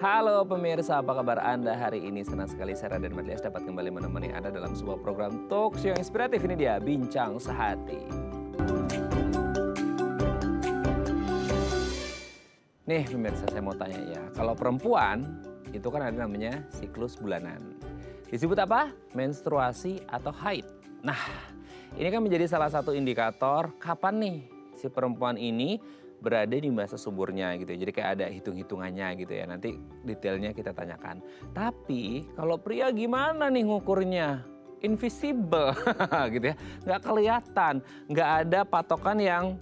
Halo pemirsa, apa kabar Anda hari ini? Senang sekali saya Raden Madlias dapat kembali menemani Anda dalam sebuah program talk show yang inspiratif. Ini dia, Bincang Sehati. Nih pemirsa, saya mau tanya ya, kalau perempuan itu kan ada namanya siklus bulanan. Disebut apa? Menstruasi atau haid. Nah, ini kan menjadi salah satu indikator kapan nih si perempuan ini berada di masa suburnya gitu ya. Jadi kayak ada hitung-hitungannya gitu ya. Nanti detailnya kita tanyakan. Tapi kalau pria gimana nih ngukurnya? Invisible gitu ya. Nggak kelihatan. Nggak ada patokan yang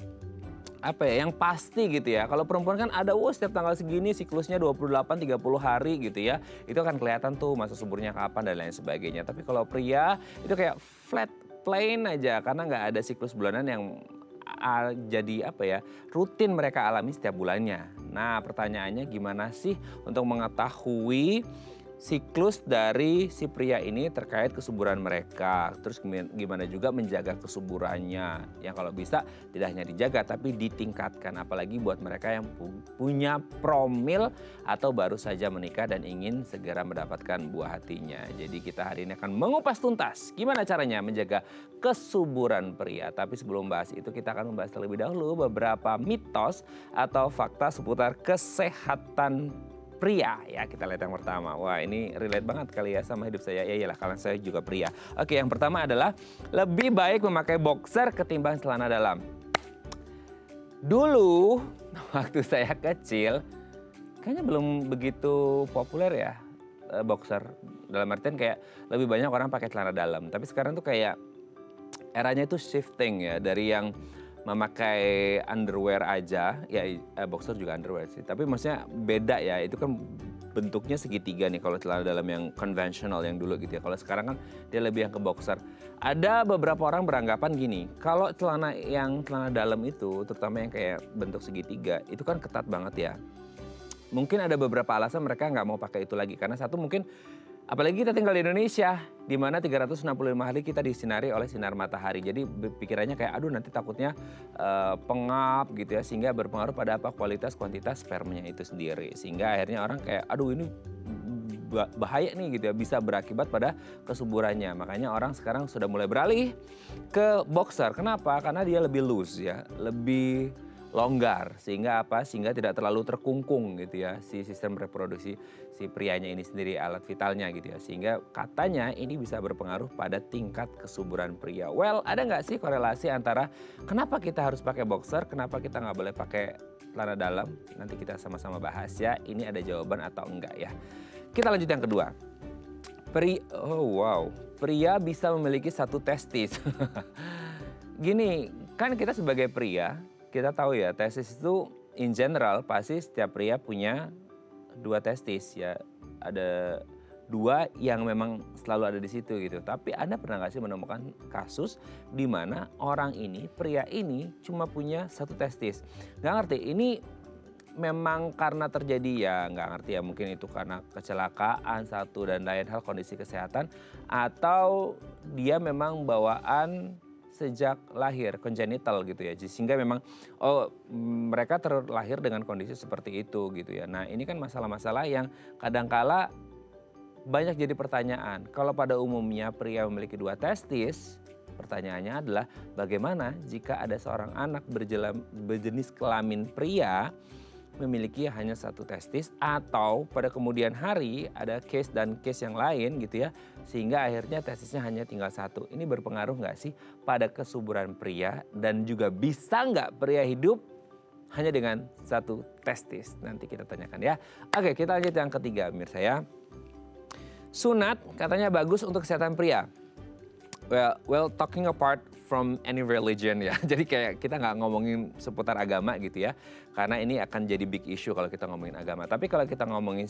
yang pasti gitu ya. Kalau perempuan kan ada setiap tanggal segini siklusnya 28-30 hari gitu ya. Itu kan kelihatan tuh masa suburnya kapan dan lain sebagainya. Tapi kalau pria itu kayak flat plain aja karena nggak ada siklus bulanan yang jadi rutin mereka alami setiap bulannya. Nah pertanyaannya gimana sih untuk mengetahui siklus dari si pria ini terkait kesuburan mereka. Terus gimana juga menjaga kesuburannya. Yang kalau bisa tidak hanya dijaga tapi ditingkatkan. Apalagi buat mereka yang punya promil atau baru saja menikah dan ingin segera mendapatkan buah hatinya. Jadi kita hari ini akan mengupas tuntas gimana caranya menjaga kesuburan pria. Tapi sebelum bahas itu kita akan membahas terlebih dahulu beberapa mitos atau fakta seputar kesehatan pria ya. Kita lihat yang pertama. Wah ini relate banget kali ya sama hidup saya. Ya iyalah karena saya juga pria. Oke, yang pertama adalah lebih baik memakai boxer ketimbang celana dalam. Dulu waktu saya kecil kayaknya belum begitu populer ya boxer. Dalam artian kayak lebih banyak orang pakai celana dalam. Tapi sekarang tuh kayak eranya itu shifting ya dari yang memakai underwear aja, ya boxer juga underwear sih. Tapi maksudnya beda ya, itu kan bentuknya segitiga nih kalau celana dalam yang konvensional yang dulu gitu ya. Kalau sekarang kan dia lebih yang ke boxer. Ada beberapa orang beranggapan gini, kalau celana dalam itu, terutama yang kayak bentuk segitiga, itu kan ketat banget ya. Mungkin ada beberapa alasan mereka nggak mau pakai itu lagi. Karena satu mungkin, apalagi kita tinggal di Indonesia, di mana 365 hari kita disinari oleh sinar matahari. Jadi pikirannya kayak, aduh nanti takutnya pengap gitu ya. Sehingga berpengaruh pada kualitas kuantitas spermanya itu sendiri. Sehingga akhirnya orang kayak, aduh ini bahaya nih gitu ya. Bisa berakibat pada kesuburannya. Makanya orang sekarang sudah mulai beralih ke boxer. Kenapa? Karena dia lebih loose ya, lebih longgar sehingga sehingga tidak terlalu terkungkung gitu ya si sistem reproduksi si prianya ini sendiri, alat vitalnya gitu ya, sehingga katanya ini bisa berpengaruh pada tingkat kesuburan pria. Well, ada nggak sih korelasi antara kenapa kita harus pakai boxer, kenapa kita nggak boleh pakai celana dalam? Nanti kita sama-sama bahas ya, ini ada jawaban atau enggak ya. Kita lanjut yang kedua. Pria bisa memiliki satu testis. Gini, kan kita sebagai pria kita tahu ya, testis itu in general pasti setiap pria punya 2 testis ya. Ada 2 yang memang selalu ada di situ gitu. Tapi Anda pernah nggak sih menemukan kasus di mana orang ini, pria ini cuma punya 1 testis? Nggak ngerti, ini memang karena terjadi ya, nggak ngerti ya, mungkin itu karena kecelakaan satu dan lain hal kondisi kesehatan. Atau dia memang bawaan sejak lahir, congenital gitu ya, sehingga memang mereka terlahir dengan kondisi seperti itu gitu ya. Nah ini kan masalah-masalah yang kadangkala banyak jadi pertanyaan. Kalau pada umumnya pria memiliki 2 testis, pertanyaannya adalah bagaimana jika ada seorang anak berjenis kelamin pria memiliki hanya 1 testis, atau pada kemudian hari ada case yang lain gitu ya, sehingga akhirnya testisnya hanya tinggal 1. Ini berpengaruh nggak sih pada kesuburan pria, dan juga bisa nggak pria hidup hanya dengan 1 testis? Nanti kita tanyakan ya. Oke, kita lanjut yang ketiga pemirsa ya. Sunat katanya bagus untuk kesehatan pria. Well, talking apart from any religion ya. Jadi kayak kita nggak ngomongin seputar agama gitu ya. Karena ini akan jadi big issue kalau kita ngomongin agama. Tapi kalau kita ngomongin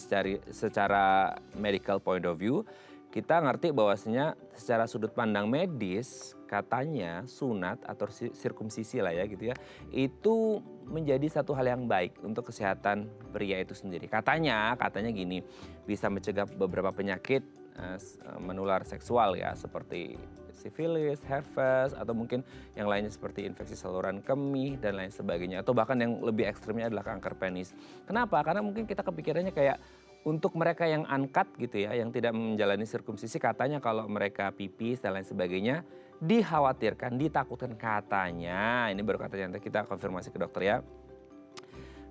secara medical point of view, kita ngerti bahwasanya secara sudut pandang medis, katanya sunat atau sirkumsisi lah ya gitu ya, itu menjadi satu hal yang baik untuk kesehatan pria itu sendiri. Katanya gini, bisa mencegah beberapa penyakit menular seksual ya, seperti sifilis, herpes, atau mungkin yang lainnya seperti infeksi saluran kemih dan lain sebagainya. Atau bahkan yang lebih ekstrimnya adalah kanker penis. Kenapa? Karena mungkin kita kepikirannya kayak, Untuk mereka yang uncut gitu ya, yang tidak menjalani sirkumsisi, katanya kalau mereka pipis dan lain sebagainya, dikhawatirkan, ditakutkan katanya, ini baru katanya, nanti kita konfirmasi ke dokter ya.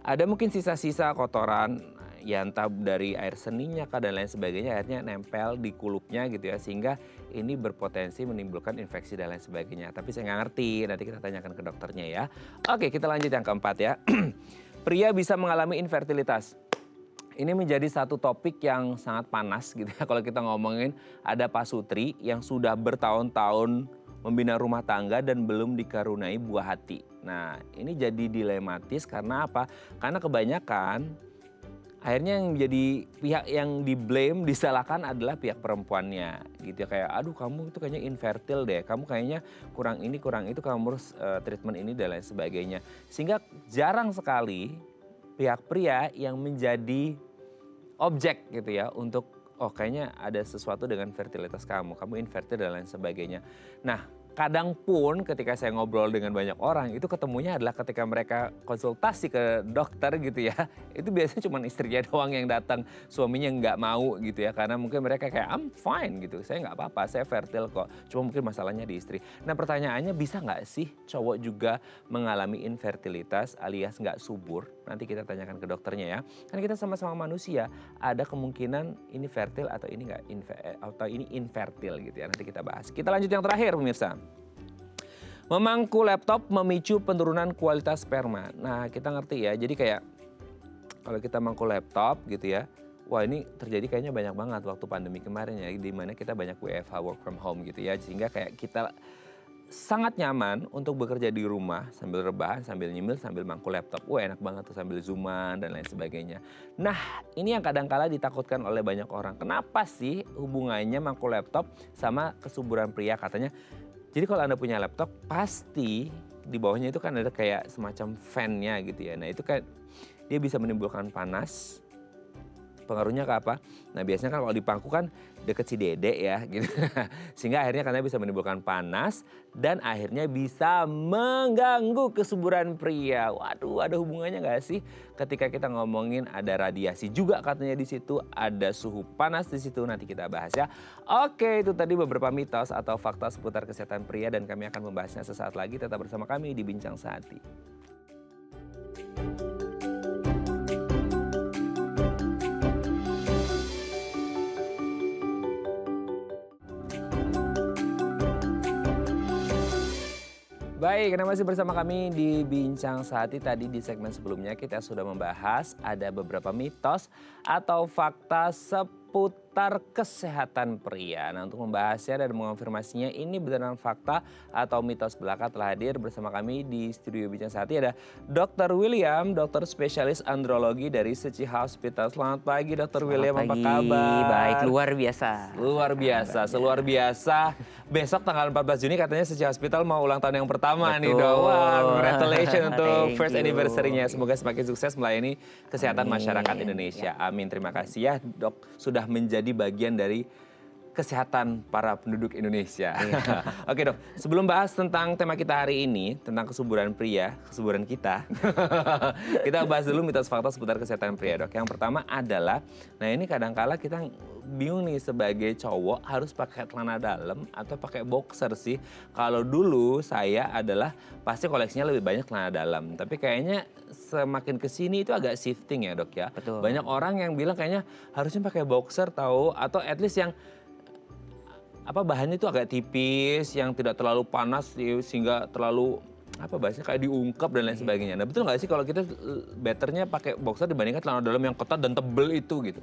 Ada mungkin sisa-sisa kotoran, ya entah dari air seninya kah dan lain sebagainya, akhirnya nempel di kulupnya gitu ya, sehingga ini berpotensi menimbulkan infeksi dan lain sebagainya. Tapi saya nggak ngerti, nanti kita tanyakan ke dokternya ya. Oke, kita lanjut yang keempat ya. Pria bisa mengalami infertilitas. Ini menjadi satu topik yang sangat panas gitu ya. Kalau kita ngomongin ada Pak Sutri yang sudah bertahun-tahun membina rumah tangga dan belum dikaruniai buah hati. Nah ini jadi dilematis karena apa? Karena kebanyakan akhirnya yang menjadi pihak yang di-blame, disalahkan adalah pihak perempuannya gitu ya. Kayak aduh kamu itu kayaknya infertil deh, kamu kayaknya kurang ini kurang itu, kamu harus treatment ini dan lain sebagainya. Sehingga jarang sekali pihak pria yang menjadi objek gitu ya untuk oh kayaknya ada sesuatu dengan fertilitas kamu infertil dan lain sebagainya. Nah kadang pun ketika saya ngobrol dengan banyak orang itu ketemunya adalah ketika mereka konsultasi ke dokter gitu ya, itu biasanya cuma istrinya doang yang datang, suaminya nggak mau gitu ya, karena mungkin mereka kayak I'm fine gitu, saya nggak apa-apa, saya fertil kok, cuma mungkin masalahnya di istri. Nah pertanyaannya, bisa nggak sih cowok juga mengalami infertilitas alias nggak subur? Nanti kita tanyakan ke dokternya ya, kan kita sama-sama manusia, ada kemungkinan ini fertil atau ini nggak atau ini infertil gitu ya, nanti kita bahas. Kita lanjut yang terakhir pemirsa. Memangku laptop memicu penurunan kualitas sperma. Nah kita ngerti ya, jadi kayak kalau kita mangku laptop gitu ya, wah ini terjadi kayaknya banyak banget waktu pandemi kemarin ya, di mana kita banyak WFH, work from home gitu ya, sehingga kayak kita sangat nyaman untuk bekerja di rumah sambil rebahan, sambil nyemil, sambil mangku laptop. Wah enak banget tuh sambil zooman dan lain sebagainya. Nah ini yang kadang-kala ditakutkan oleh banyak orang. Kenapa sih hubungannya mangku laptop sama kesuburan pria? Katanya, jadi kalau Anda punya laptop pasti di bawahnya itu kan ada kayak semacam fan-nya gitu ya. Nah itu kan dia bisa menimbulkan panas. Pengaruhnya ke apa? Nah biasanya kan kalau di pangku kan deket si dede ya gitu. Sehingga akhirnya karena bisa menimbulkan panas dan akhirnya bisa mengganggu kesuburan pria. Waduh, ada hubungannya nggak sih? Ketika kita ngomongin ada radiasi juga katanya di situ, ada suhu panas di situ, nanti kita bahas ya. Oke, itu tadi beberapa mitos atau fakta seputar kesehatan pria dan kami akan membahasnya sesaat lagi. Tetap bersama kami di Bincang Sehati. Baik, Anda masih bersama kami di Bincang Sehati. Tadi di segmen sebelumnya kita sudah membahas ada beberapa mitos atau fakta seputar kesehatan pria. Nah untuk membahasnya dan mengonfirmasinya ini beneran fakta atau mitos belaka, telah hadir bersama kami di studio Bincang Sehati ada Dr. William, dokter spesialis andrologi dari Suci Hospital. Selamat pagi Dr. William, apa kabar? Baik, luar biasa. Luar biasa, seluar biasa. Besok tanggal 14 Juni katanya Suci Hospital mau ulang tahun yang pertama. Betul. Nih dong. Wah, congratulations untuk first anniversary-nya. Semoga semakin sukses melayani kesehatan masyarakat Indonesia. Amin, terima kasih ya dok sudah menjadi bagian dari kesehatan para penduduk Indonesia. Oke dok, sebelum bahas tentang tema kita hari ini, tentang kesuburan pria, kesuburan kita. Kita bahas dulu mitos fakta seputar kesehatan pria dok. Yang pertama adalah, nah ini kadang-kala kita bingung nih sebagai cowok harus pakai celana dalam atau pakai boxer sih. Kalau dulu saya adalah pasti koleksinya lebih banyak celana dalam. Tapi kayaknya semakin kesini itu agak shifting ya dok ya. Betul. Banyak orang yang bilang kayaknya harusnya pakai boxer tahu, atau at least yang bahannya itu agak tipis, yang tidak terlalu panas sehingga terlalu bahasanya kayak diungkap dan lain sebagainya. Nah betul nggak sih kalau kita betternya pakai boxer dibandingkan celana dalam yang ketat dan tebel itu gitu?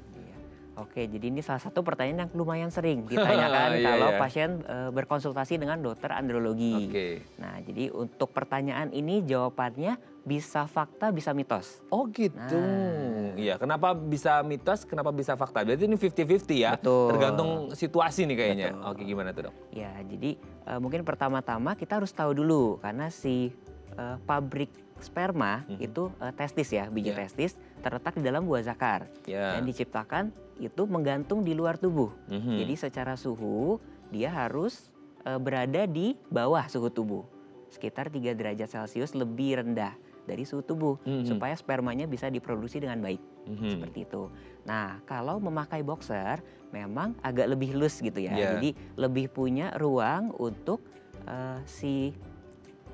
Oke, jadi ini salah satu pertanyaan yang lumayan sering ditanyakan kalau pasien berkonsultasi dengan dokter andrologi. Nah, jadi untuk pertanyaan ini jawabannya bisa fakta, bisa mitos. Oh gitu. Iya, kenapa bisa mitos, kenapa bisa fakta? Berarti ini 50-50 ya? Betul. Tergantung situasi nih kayaknya. Betul. Oke, gimana tuh dok? Ya, jadi mungkin pertama-tama kita harus tahu dulu karena si pabrik sperma itu testis ya, biji testis terletak di dalam buah zakar dan diciptakan itu menggantung di luar tubuh. Jadi secara suhu dia harus berada di bawah suhu tubuh sekitar 3 derajat Celcius lebih rendah dari suhu tubuh supaya spermanya bisa diproduksi dengan baik. Seperti itu. Nah, kalau memakai boxer memang agak lebih loose gitu ya. Jadi lebih punya ruang untuk si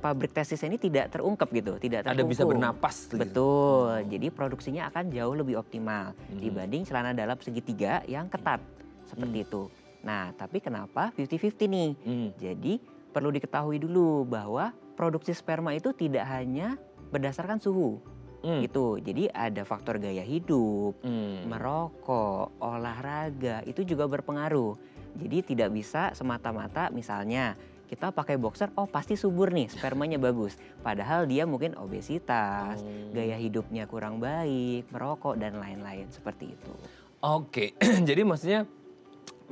pabrik testis ini tidak terungkap gitu, tidak terkungkung. Ada bisa bernapas. Betul. Jadi produksinya akan jauh lebih optimal dibanding celana dalam segitiga yang ketat seperti itu. Nah, tapi kenapa 50-50 nih? Jadi perlu diketahui dulu bahwa produksi sperma itu tidak hanya berdasarkan suhu. Gitu. Jadi ada faktor gaya hidup, merokok, olahraga itu juga berpengaruh. Jadi tidak bisa semata-mata misalnya kita pakai boxer, oh pasti subur nih, spermanya bagus. Padahal dia mungkin obesitas, gaya hidupnya kurang baik, merokok dan lain-lain seperti itu. Oke, jadi maksudnya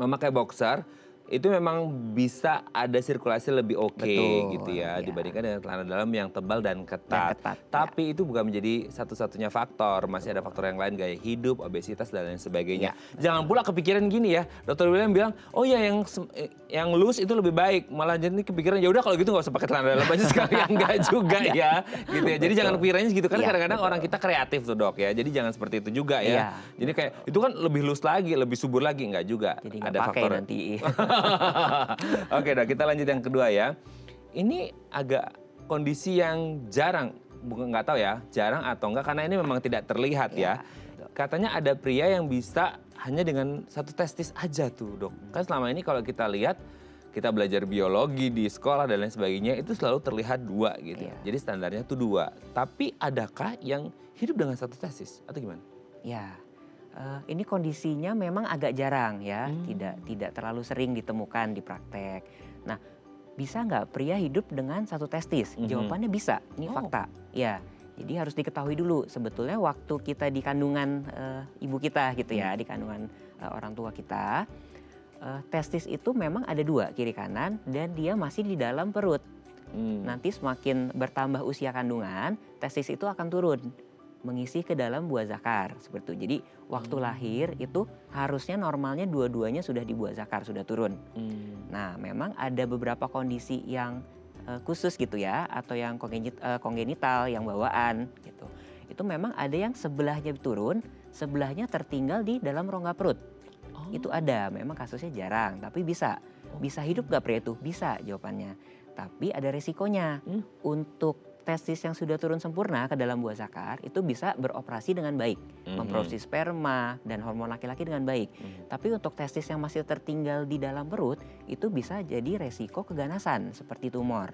memakai boxer itu memang bisa ada sirkulasi lebih oke gitu ya dibandingkan dengan celana dalam yang tebal dan ketat. Tapi itu bukan menjadi satu-satunya faktor, masih ada faktor yang lain, gaya hidup, obesitas dan lain sebagainya. Jangan pula kepikiran gini ya, Dr. William bilang, oh ya yang loose itu lebih baik, malah jadi kepikiran ya udah kalau gitu nggak usah pakai celana dalam aja sekalian, enggak juga ya, gitu ya. Jadi jangan pikirannya segitu kan kadang-kadang orang kita kreatif tuh dok ya, jadi jangan seperti itu juga ya. Jadi kayak itu kan lebih loose lagi, lebih subur lagi, enggak juga. Jadi ada faktor nanti. Oke dok, kita lanjut yang kedua ya. Ini agak kondisi yang jarang, bukan nggak tahu ya, jarang atau enggak karena ini memang tidak terlihat ya. Katanya ada pria yang bisa hanya dengan satu testis aja tuh dok. Kan selama ini kalau kita lihat, kita belajar biologi di sekolah dan lain sebagainya itu selalu terlihat dua gitu. Jadi standarnya tuh dua. Tapi adakah yang hidup dengan satu testis atau gimana? Ya. Ini kondisinya memang agak jarang ya, tidak terlalu sering ditemukan di praktek. Nah, bisa nggak pria hidup dengan satu testis? Jawabannya bisa, ini fakta. Ya, jadi harus diketahui dulu sebetulnya waktu kita di kandungan ibu kita gitu ya, di kandungan orang tua kita, testis itu memang ada dua, kiri kanan, dan dia masih di dalam perut. Nanti semakin bertambah usia kandungan, testis itu akan turun mengisi ke dalam buah zakar seperti itu. Jadi waktu lahir itu harusnya normalnya dua-duanya sudah di buah zakar, sudah turun. Nah, memang ada beberapa kondisi yang khusus gitu ya, atau yang kongenital, yang bawaan gitu. Itu memang ada yang sebelahnya turun, sebelahnya tertinggal di dalam rongga perut. Itu ada, memang kasusnya jarang, tapi bisa. Bisa hidup gak pria itu? Bisa jawabannya. Tapi ada resikonya. Untuk testis yang sudah turun sempurna ke dalam buah zakar itu bisa beroperasi dengan baik, memproduksi sperma dan hormon laki-laki dengan baik. Tapi untuk testis yang masih tertinggal di dalam perut itu bisa jadi resiko keganasan seperti tumor.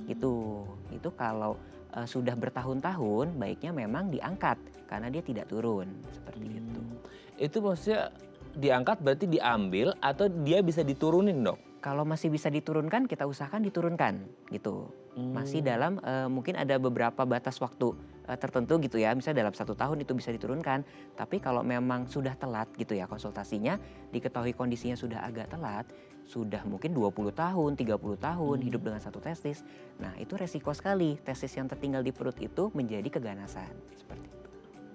Itu kalau sudah bertahun-tahun baiknya memang diangkat karena dia tidak turun seperti itu. Itu maksudnya diangkat berarti diambil atau dia bisa diturunin dok? Kalau masih bisa diturunkan, kita usahakan diturunkan gitu. Masih dalam mungkin ada beberapa batas waktu tertentu gitu ya. Misalnya dalam 1 tahun itu bisa diturunkan. Tapi kalau memang sudah telat gitu ya konsultasinya, diketahui kondisinya sudah agak telat, sudah mungkin 20 tahun, 30 tahun hidup dengan satu testis. Nah itu resiko sekali testis yang tertinggal di perut itu menjadi keganasan seperti itu.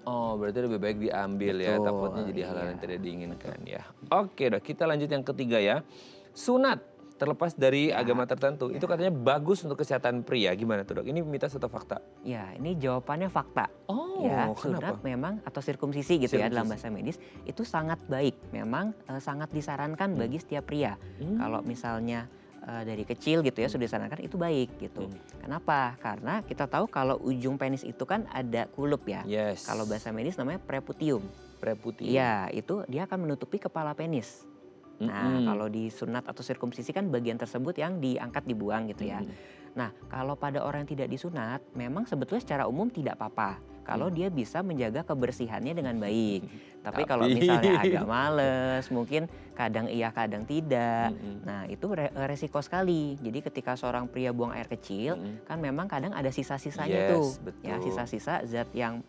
Oh berarti lebih baik diambil. Betul, ya, takutnya jadi hal-hal yang tidak diinginkan ya. Oke dok, kita lanjut yang ketiga ya. Sunat, terlepas dari agama tertentu, itu katanya bagus untuk kesehatan pria. Gimana tuh dok? Ini mitos atau fakta? Ya, ini jawabannya fakta. Oh, ya, kenapa? Sunat memang atau sirkumsisi gitu ya dalam bahasa medis itu sangat baik. Memang sangat disarankan bagi setiap pria. Kalau misalnya dari kecil gitu ya sudah disarankan itu baik gitu. Kenapa? Karena kita tahu kalau ujung penis itu kan ada kulup ya. Kalau bahasa medis namanya preputium. Iya, itu dia akan menutupi kepala penis. Nah, kalau di sunat atau sirkumsisi kan bagian tersebut yang diangkat dibuang gitu ya. Nah, kalau pada orang yang tidak disunat, memang sebetulnya secara umum tidak apa-apa. Kalau dia bisa menjaga kebersihannya dengan baik. Tapi kalau misalnya agak males, mungkin kadang iya kadang tidak. Nah, itu resiko sekali. Jadi ketika seorang pria buang air kecil, kan memang kadang ada sisa-sisanya tuh. Betul. Ya, sisa-sisa zat yang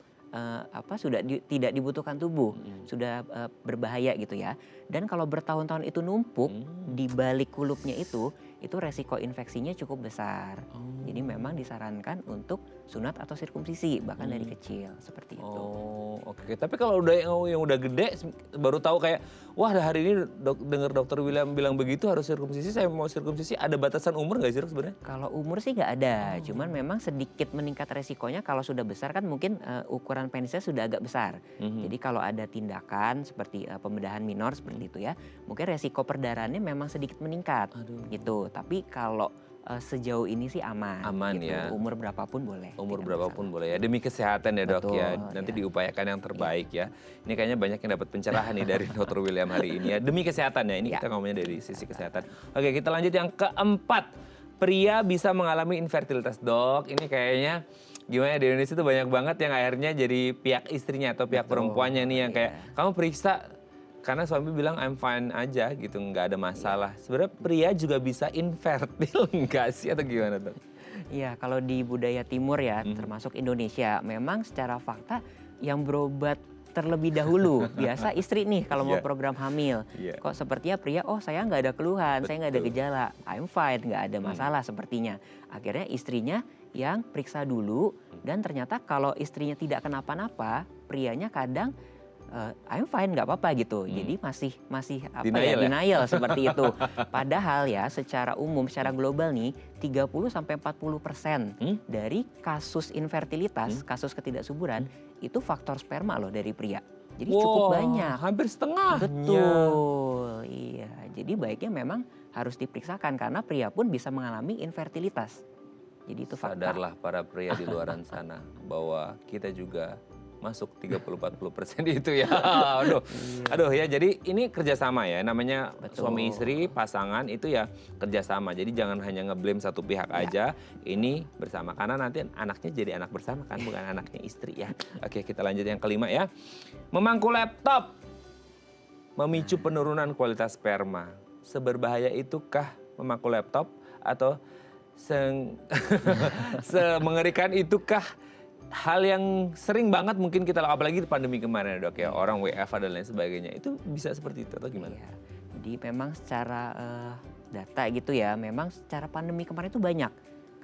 sudah tidak dibutuhkan tubuh, sudah berbahaya gitu ya. Dan kalau bertahun-tahun itu numpuk di balik kulupnya itu itu resiko infeksinya cukup besar. Jadi memang disarankan untuk sunat atau sirkumsisi bahkan dari kecil seperti itu. Oh, oke. Tapi kalau udah yang udah gede baru tahu kayak wah hari ini dengar dokter William bilang begitu harus sirkumsisi, saya mau sirkumsisi, ada batasan umur nggak sih sebenarnya? Kalau umur sih nggak ada, cuman memang sedikit meningkat resikonya kalau sudah besar kan mungkin ukuran penisnya sudah agak besar. Jadi kalau ada tindakan seperti pembedahan minor seperti itu ya, mungkin resiko perdarahannya memang sedikit meningkat gitu. Tapi kalau sejauh ini sih aman. Aman gitu. ya. Umur berapapun boleh. Umur berapapun boleh ya. Demi kesehatan ya dok. Betul, ya. Nanti diupayakan yang terbaik ya. Ini kayaknya banyak yang dapat pencerahan nih dari Dr. William hari ini ya. Demi kesehatan ya. Ini kita ngomongnya dari sisi kesehatan. Oke, kita lanjut yang keempat. Pria bisa mengalami infertilitas dok. Ini kayaknya gimana di Indonesia itu banyak banget yang akhirnya jadi pihak istrinya atau pihak perempuannya nih yang kayak kamu periksa. Karena suami bilang I'm fine aja gitu, nggak ada masalah. Sebenarnya pria juga bisa infertil nggak sih atau gimana tuh? Iya, kalau di budaya timur ya, termasuk Indonesia, memang secara fakta yang berobat terlebih dahulu biasa istri nih kalau mau program hamil. Kok sepertinya pria, oh saya nggak ada keluhan, saya nggak ada gejala, I'm fine, nggak ada masalah sepertinya. Akhirnya istrinya yang periksa dulu dan ternyata kalau istrinya tidak kenapa-napa, prianya kadang I'm fine, nggak apa-apa gitu. Jadi masih apa denial seperti itu. Padahal ya secara umum, secara global nih 30-40% dari kasus infertilitas, kasus ketidaksuburan itu faktor sperma loh dari pria. Jadi cukup banyak. Hampir setengah. Betul. Iya. Jadi baiknya memang harus diperiksakan karena pria pun bisa mengalami infertilitas. Jadi itu fakta. Sadarlah para pria di luar sana bahwa kita juga masuk 30-40% itu ya. Aduh ya, jadi ini kerjasama ya, namanya suami istri, pasangan itu ya kerjasama. Jadi jangan hanya ngeblame satu pihak aja, ini bersama. Karena nanti anaknya jadi anak bersama kan, bukan anaknya istri ya. Oke, kita lanjut yang kelima ya. Memangku laptop memicu penurunan kualitas sperma. Seberbahaya itukah memangku laptop atau semengerikan itukah hal yang sering banget mungkin kita lakukan, apalagi di pandemi kemarin dok ya, orang WFH dan lain sebagainya, itu bisa seperti itu atau gimana? Ya, jadi memang secara data gitu ya, memang secara pandemi kemarin itu banyak.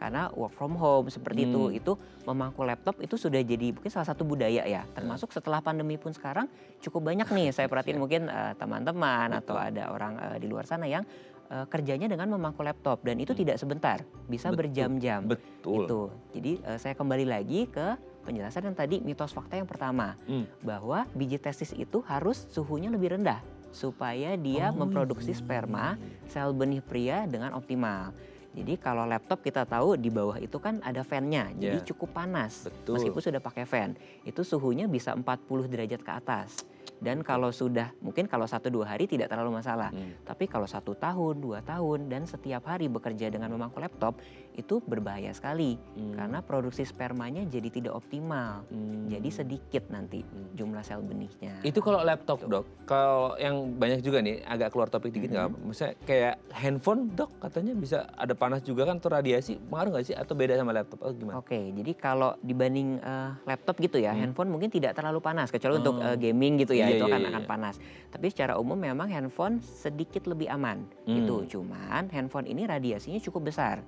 Karena work from home seperti itu memangku laptop itu sudah jadi mungkin salah satu budaya ya. Termasuk setelah pandemi pun sekarang cukup banyak nih saya perhatiin mungkin teman-teman atau ada orang di luar sana yang kerjanya dengan memangku laptop dan itu tidak sebentar, bisa berjam-jam. Betul. Gitu. Jadi saya kembali lagi ke penjelasan yang tadi mitos fakta yang pertama, bahwa biji testis itu harus suhunya lebih rendah supaya dia memproduksi sperma sel benih pria dengan optimal. Jadi kalau laptop kita tahu di bawah itu kan ada fan-nya, jadi cukup panas. Meskipun sudah pakai fan, itu suhunya bisa 40 derajat ke atas. Dan kalau sudah, mungkin kalau 1-2 hari tidak terlalu masalah. Tapi kalau 1 tahun, 2 tahun, dan setiap hari bekerja dengan memangku laptop, itu berbahaya sekali. Karena produksi spermanya jadi tidak optimal. Jadi sedikit nanti jumlah sel benihnya. Itu kalau laptop dok, kalau yang banyak juga nih, agak keluar topik dikit nggak? Misalnya kayak handphone dok, katanya bisa ada panas juga kan, atau radiasi, pengaruh nggak sih? Atau beda sama laptop atau gimana? Oke, jadi kalau dibanding laptop gitu ya, handphone mungkin tidak terlalu panas. Kecuali untuk gaming gitu ya. Itu akan panas. Tapi secara umum memang handphone sedikit lebih aman gitu. Cuman handphone ini radiasinya cukup besar.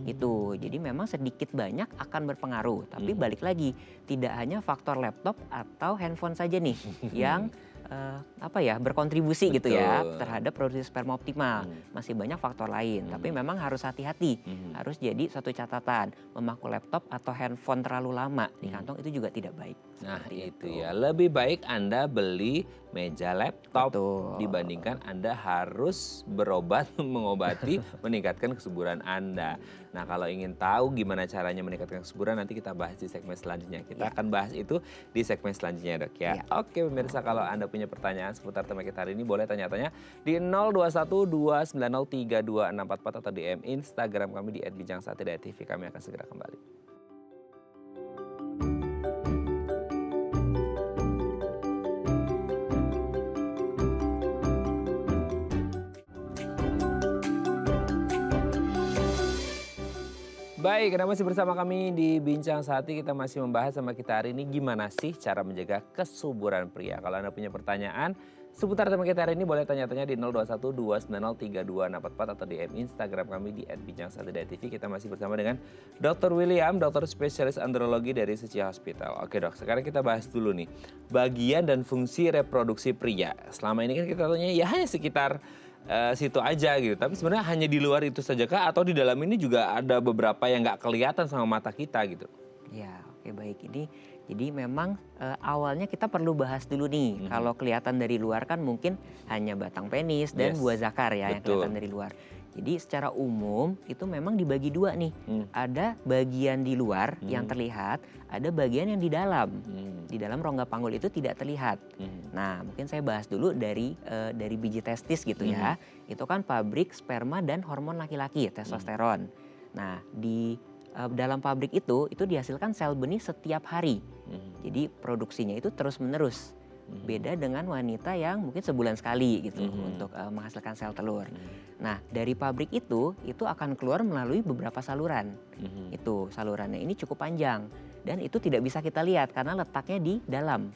Gitu. Jadi memang sedikit banyak akan berpengaruh. Tapi balik lagi, tidak hanya faktor laptop atau handphone saja nih yang berkontribusi gitu ya terhadap produksi sperma optimal. Masih banyak faktor lain, tapi memang harus hati-hati. Harus jadi satu catatan, memakai laptop atau handphone terlalu lama di kantong itu juga tidak baik. Nah itu ya, lebih baik Anda beli meja laptop dibandingkan Anda harus berobat, mengobati, meningkatkan kesuburan Anda. Nah kalau ingin tahu gimana caranya meningkatkan kesuburan, nanti kita bahas di segmen selanjutnya. Kita akan bahas itu di segmen selanjutnya dok ya. Oke pemirsa, kalau Anda punya pertanyaan seputar tema kita hari ini, boleh tanya-tanya di 0212903244 atau DM Instagram kami di @bincangsatir.tv. Kami akan segera kembali. Baik, Anda masih bersama kami di Bincang Sehati. Kita masih membahas sama kita hari ini gimana sih cara menjaga kesuburan pria. Kalau Anda punya pertanyaan, seputar tema kita hari ini boleh tanya-tanya di 0212903244 atau DM Instagram kami di @bincang1.tv. Kita masih bersama dengan Dr. William, dokter spesialis andrologi dari Suci Hospital. Oke dok, sekarang kita bahas dulu nih bagian dan fungsi reproduksi pria. Selama ini kan kita tanya ya hanya sekitar situ aja gitu, tapi sebenarnya hanya di luar itu saja kah atau di dalam ini juga ada beberapa yang nggak kelihatan sama mata kita gitu? Ya, oke baik. Jadi memang awalnya kita perlu bahas dulu nih. Kalau kelihatan dari luar kan mungkin hanya batang penis dan buah zakar ya yang kelihatan dari luar. Jadi secara umum itu memang dibagi dua nih. Ada bagian di luar yang terlihat, ada bagian yang di dalam. Di dalam rongga panggul itu tidak terlihat. Nah, mungkin saya bahas dulu dari biji testis gitu ya. Itu kan pabrik sperma dan hormon laki-laki, testosteron. Nah, di dalam pabrik itu dihasilkan sel benih setiap hari. Jadi produksinya itu terus-menerus. Beda dengan wanita yang mungkin sebulan sekali gitu untuk menghasilkan sel telur. Nah, dari pabrik itu akan keluar melalui beberapa saluran. Itu salurannya ini cukup panjang dan itu tidak bisa kita lihat karena letaknya di dalam.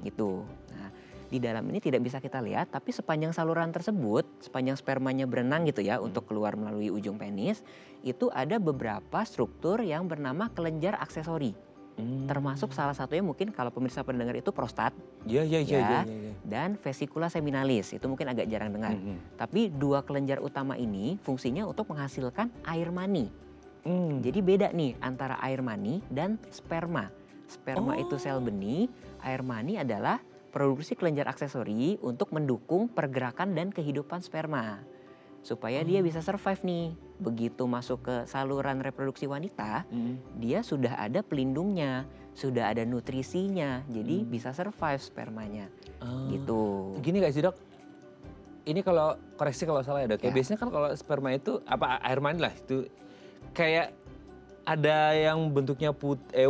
Gitu. Nah, di dalam ini tidak bisa kita lihat, tapi sepanjang saluran tersebut, sepanjang spermanya berenang gitu ya untuk keluar melalui ujung penis, itu ada beberapa struktur yang bernama kelenjar aksesori. Termasuk salah satunya mungkin kalau pemirsa pendengar itu prostat. Iya. Dan vesicula seminalis, itu mungkin agak jarang dengar. Tapi dua kelenjar utama ini fungsinya untuk menghasilkan air mani. Jadi beda nih antara air mani dan sperma. Sperma itu sel benih, air mani adalah produksi kelenjar aksesori untuk mendukung pergerakan dan kehidupan sperma. Supaya dia bisa survive nih. Begitu masuk ke saluran reproduksi wanita, dia sudah ada pelindungnya, sudah ada nutrisinya, jadi bisa survive spermanya. Gitu. Gini gak sih dok? Ini kalau koreksi kalau salah ya dok. Ya. Biasanya kan kalau sperma itu apa air mani lah itu kayak ada yang bentuknya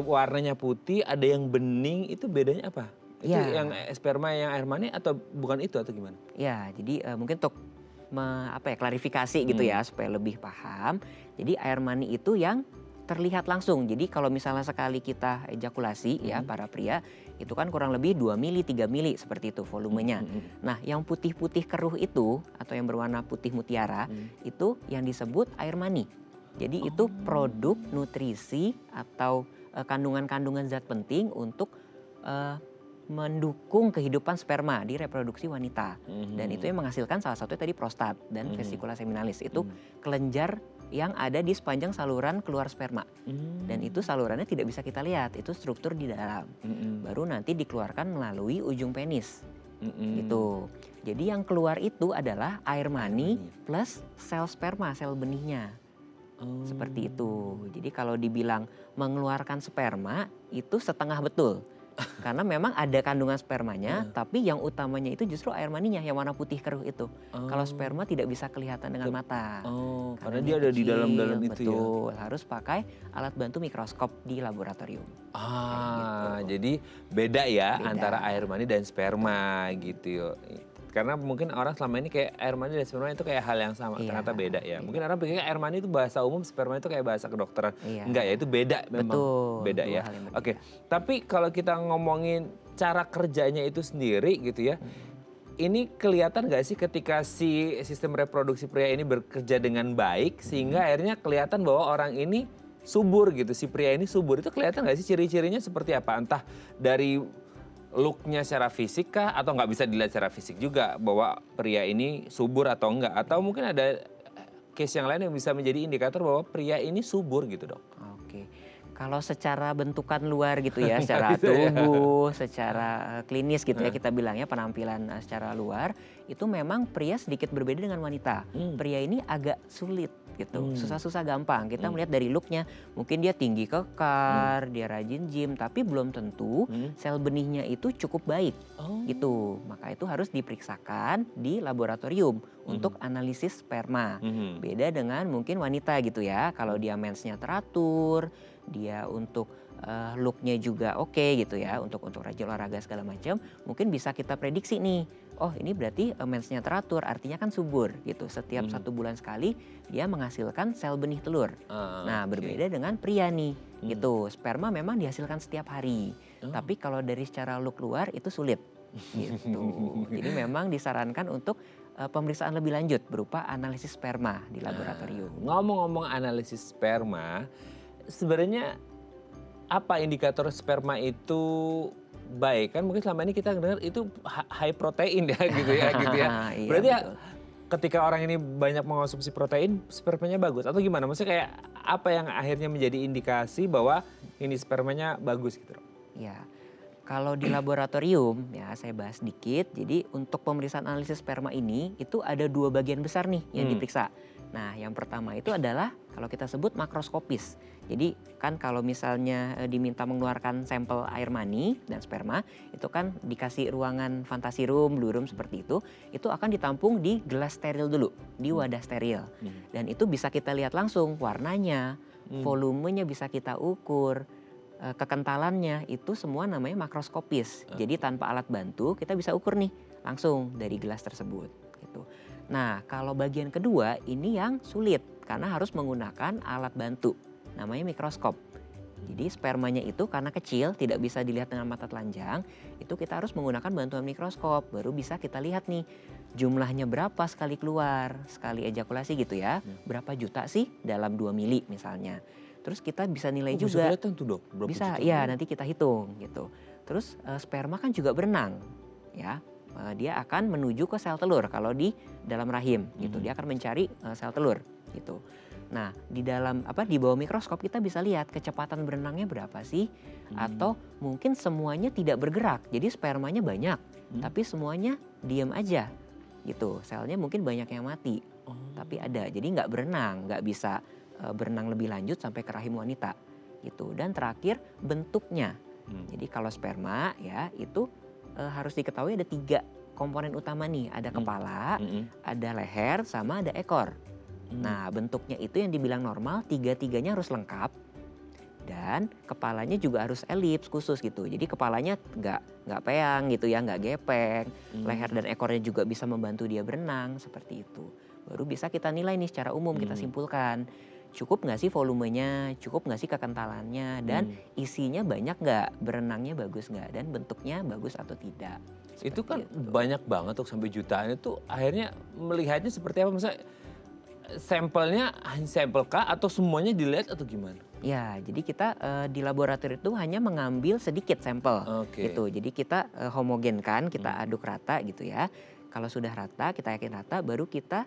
warnanya putih, ada yang bening, itu bedanya apa? Itu yang sperma yang air mani atau bukan itu atau gimana? Ya, jadi mungkin untuk klarifikasi gitu ya supaya lebih paham. Jadi air mani itu yang terlihat langsung. Jadi kalau misalnya sekali kita ejakulasi ya para pria itu kan kurang lebih 2 mili 3 mili seperti itu volumenya. Nah, yang putih-putih keruh itu atau yang berwarna putih mutiara itu yang disebut air mani. Jadi itu produk nutrisi atau kandungan-kandungan zat penting untuk mendukung kehidupan sperma di reproduksi wanita. Dan itu yang menghasilkan salah satunya tadi prostat dan vesicula seminalis. Itu kelenjar yang ada di sepanjang saluran keluar sperma. Dan itu salurannya tidak bisa kita lihat, itu struktur di dalam. Baru nanti dikeluarkan melalui ujung penis. Gitu. Jadi yang keluar itu adalah air mani plus sel sperma, sel benihnya. Seperti itu. Jadi kalau dibilang mengeluarkan sperma itu setengah betul. Karena memang ada kandungan spermanya, tapi yang utamanya itu justru air maninya yang warna putih keruh itu. Kalau sperma tidak bisa kelihatan dengan mata. Karena dia ada di dalam-dalam itu ya. Betul, harus pakai alat bantu mikroskop di laboratorium. Gitu. Jadi beda ya antara air mani dan sperma gitu. Karena mungkin orang selama ini kayak air mani dan sperma itu kayak hal yang sama, ternyata beda ya. Mungkin orang pikir air mani itu bahasa umum, sperma itu kayak bahasa kedokteran. Enggak ya, itu beda memang. Beda ya. Oke, tapi kalau kita ngomongin cara kerjanya itu sendiri gitu ya. Ini kelihatan gak sih ketika si sistem reproduksi pria ini bekerja dengan baik sehingga akhirnya kelihatan bahwa orang ini subur gitu. Si pria ini subur, itu kelihatan gak sih ciri-cirinya seperti apa? Entah dari looknya secara fisik kah atau nggak bisa dilihat secara fisik juga bahwa pria ini subur atau enggak, atau mungkin ada case yang lain yang bisa menjadi indikator bahwa pria ini subur gitu dok? Oke, kalau secara bentukan luar gitu ya, secara tubuh, secara klinis gitu ya kita bilangnya penampilan secara luar itu memang pria sedikit berbeda dengan wanita. Pria ini agak sulit gitu, susah-susah gampang. Kita melihat dari looknya, mungkin dia tinggi kekar, dia rajin gym, tapi belum tentu sel benihnya itu cukup baik gitu. Maka itu harus diperiksakan di laboratorium untuk analisis sperma. Beda dengan mungkin wanita gitu ya, kalau dia mensnya teratur, dia untuk looknya juga oke gitu ya, untuk rajin olahraga segala macam, mungkin bisa kita prediksi nih. Oh ini berarti mensnya teratur, artinya kan subur gitu. Setiap 1 bulan sekali dia menghasilkan sel benih telur. Nah berbeda dengan pria nih gitu. Sperma memang dihasilkan setiap hari. Tapi kalau dari secara look luar itu sulit. gitu. Jadi memang disarankan untuk pemeriksaan lebih lanjut berupa analisis sperma di laboratorium. Ngomong-ngomong analisis sperma, sebenarnya apa indikator sperma itu baik? Kan mungkin selama ini kita dengar itu high protein ya gitu ya gitu ya. Iya, Berarti ya betul. ketika orang ini banyak mengonsumsi protein, spermanya bagus atau gimana? Maksudnya kayak apa yang akhirnya menjadi indikasi bahwa ini spermanya bagus gitu? Ya, kalau di laboratorium ya saya bahas sedikit. Jadi untuk pemeriksaan analisis sperma ini itu ada dua bagian besar nih yang diperiksa. Nah, yang pertama itu adalah kalau kita sebut makroskopis. Jadi kan kalau misalnya diminta mengeluarkan sampel air mani dan sperma, itu kan dikasih ruangan fantasi room, blue room seperti itu akan ditampung di gelas steril dulu, di wadah steril. Dan itu bisa kita lihat langsung warnanya, volumenya bisa kita ukur, kekentalannya, itu semua namanya makroskopis. Jadi tanpa alat bantu kita bisa ukur nih langsung dari gelas tersebut gitu. Nah, kalau bagian kedua ini yang sulit karena harus menggunakan alat bantu namanya mikroskop. Jadi spermanya itu karena kecil tidak bisa dilihat dengan mata telanjang, itu kita harus menggunakan bantuan mikroskop baru bisa kita lihat nih jumlahnya berapa sekali keluar, sekali ejakulasi gitu ya. Berapa juta sih dalam 2 mili misalnya. Terus kita bisa nilai juga. Bisa kelihatan tuh dok? Bisa, iya nanti kita hitung gitu. Terus sperma kan juga berenang ya. Dia akan menuju ke sel telur kalau di dalam rahim gitu. Dia akan mencari sel telur gitu. Nah, di bawah mikroskop kita bisa lihat kecepatan berenangnya berapa sih? Atau mungkin semuanya tidak bergerak. Jadi spermanya banyak, tapi semuanya diam aja gitu. Selnya mungkin banyak yang mati. Tapi ada. Jadi nggak berenang, nggak bisa berenang lebih lanjut sampai ke rahim wanita gitu. Dan terakhir bentuknya. Jadi kalau sperma ya itu harus diketahui ada 3 komponen utama nih. Ada kepala, ada leher, sama ada ekor. Nah, bentuknya itu yang dibilang normal, 3-tiganya harus lengkap. Dan kepalanya juga harus elips khusus gitu. Jadi kepalanya nggak peang gitu ya, nggak gepeng. Leher dan ekornya juga bisa membantu dia berenang seperti itu. Baru bisa kita nilai nih secara umum, kita simpulkan. Cukup nggak sih volumenya, cukup nggak sih kekentalannya, dan isinya banyak nggak, berenangnya bagus nggak, dan bentuknya bagus atau tidak. Itu kan banyak banget tuh sampai jutaan itu akhirnya melihatnya seperti apa? Misalnya sampelnya hanya sampel kah atau semuanya dilihat atau gimana? Ya, jadi kita di laboratorium itu hanya mengambil sedikit sampel gitu. Jadi kita homogenkan, kita aduk rata gitu ya. Kalau sudah rata, kita yakin rata, baru kita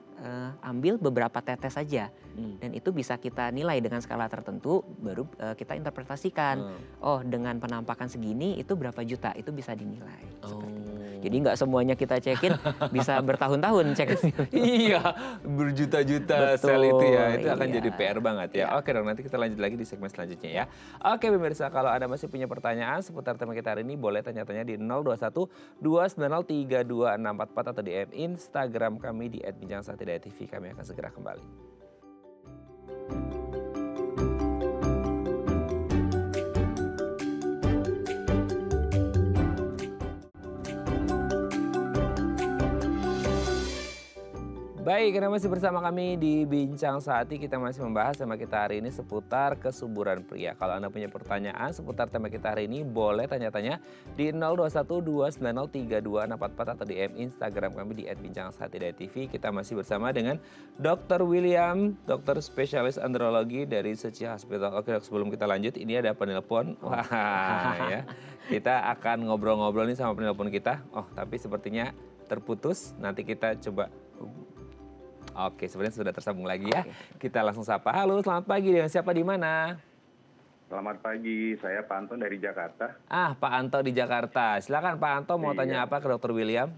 ambil beberapa tetes saja. Dan itu bisa kita nilai dengan skala tertentu, baru kita interpretasikan. Oh, dengan penampakan segini itu berapa juta, itu bisa dinilai. Seperti itu. Jadi nggak semuanya kita cekin, bisa bertahun-tahun cek. Iya, berjuta-juta sel itu ya, itu akan Iya. jadi PR banget ya. Oke dong, nanti kita lanjut lagi di segmen selanjutnya ya. Oke pemirsa, kalau Anda masih punya pertanyaan seputar tema kita hari ini, boleh tanya-tanya di 021 290 3264 atau DM Instagram kami di @bincangsaat.tv. Kami akan segera kembali. Baik, karena masih bersama kami di Bincang Saati, kita masih membahas tema kita hari ini seputar kesuburan pria. Kalau Anda punya pertanyaan seputar tema kita hari ini, boleh tanya-tanya di 021 290 3264 atau DM Instagram kami di @bincangsaati.tv. Kita masih bersama dengan Dr. William, dokter spesialis andrologi dari Suci Hospital. Oke dok, sebelum kita lanjut, ini ada penelpon. Wah ya, kita akan ngobrol-ngobrol nih sama penelpon kita. Oh, tapi sepertinya terputus, nanti kita coba. Oke, sebenarnya sudah tersambung lagi ya. Kita langsung sapa. Halo, selamat pagi. Dengan siapa di mana? Selamat pagi, saya Pak Anton dari Jakarta. Pak Anto di Jakarta. Silakan Pak Anto, mau tanya apa ke Dr. William?